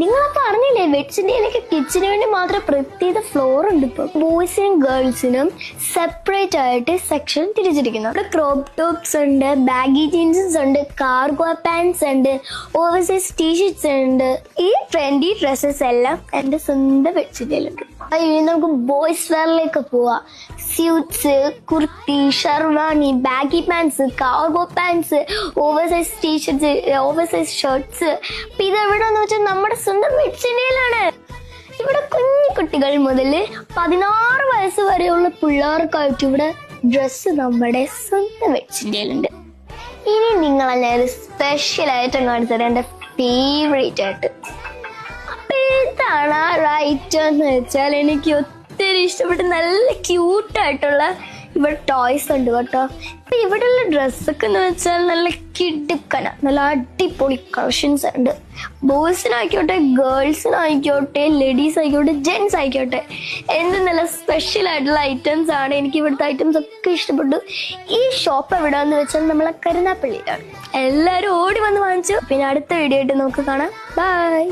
നിങ്ങളപ്പോ അറിഞ്ഞില്ലേ വെഡ്സിന്റെയിലൊക്കെ കിച്ചന് വേണ്ടി മാത്രം പ്രത്യേക ഫ്ലോർ ഉണ്ട്. ഇപ്പൊ ബോയ്സിനും ഗേൾസിനും സെപ്പറേറ്റ് ആയിട്ട് സെക്ഷൻ തിരിച്ചിരിക്കുന്നു. അവിടെ ക്രോപ്പ് ടോപ്സ് ഉണ്ട്, ബാഗി ജീൻസസ് ഉണ്ട്, കാർഗോ പാൻസ് ഉണ്ട്, ഓവർസൈസ് ടീഷർട്സ് ഉണ്ട്. ഈ ട്രെൻഡി ഡ്രസ്സസ് എല്ലാം എന്റെ സ്വന്തം വെഡ്സിന്റെയിലുണ്ട്. ഇനി നമുക്ക് ബോയ്സ് വെയറിലേക്ക് പോവാം. Suits, kurti, sherwani, baggy pants, cargo pants, oversize t shirts, oversize shirts. അപ്പൊ ഇതെവിടെന്ന് വെച്ചാൽ നമ്മുടെ സ്വന്തം വെഡ്സിന്റെയിലാണ്. ഇവിടെ കുഞ്ഞു കുട്ടികൾ മുതൽ 16 വയസ്സ് വരെയുള്ള പിള്ളേർക്കായിട്ട് ഇവിടെ ഡ്രസ്സ് നമ്മുടെ സ്വന്തം വെഡ്സിന്റെയിലുണ്ട്. ഇനി നിങ്ങളെ ഒരു സ്പെഷ്യൽ ഐറ്റം കാണിച്ചത് എന്റെ ഫേവറേറ്റ് ആയിട്ട്. അപ്പൊ ഏതാണ് ആ ഐറ്റം എന്ന് വെച്ചാൽ എനിക്ക് ഒത്തിരി ഇഷ്ടപ്പെട്ട നല്ല ക്യൂട്ടായിട്ടുള്ള ഇവിടെ ടോയ്സ് ഉണ്ട് കേട്ടോ. ഇപ്പൊ ഇവിടെയുള്ള ഡ്രസ്സൊക്കെ എന്ന് വെച്ചാൽ നല്ല കിടുക്കന, നല്ല അടിപൊളി കളക്ഷൻസ് ഉണ്ട്. ബോയ്സിനായിക്കോട്ടെ, ഗേൾസിനായിക്കോട്ടെ, ലേഡീസ് ആയിക്കോട്ടെ, ജെന്റ്സ് ആയിക്കോട്ടെ, എന്ത് നല്ല സ്പെഷ്യൽ ആയിട്ടുള്ള ഐറ്റംസ് ആണ്. എനിക്ക് ഇവിടുത്തെ ഐറ്റംസ് ഒക്കെ ഇഷ്ടപ്പെട്ടു. ഈ ഷോപ്പ് എവിടെയാന്ന് വെച്ചാൽ നമ്മളെ കരുനാപ്പള്ളിയിലാണ്. എല്ലാവരും ഓടി വന്ന് വാങ്ങിച്ചു. പിന്നെ അടുത്ത വീഡിയോ ആയിട്ട് നമുക്ക് കാണാം. ബൈ.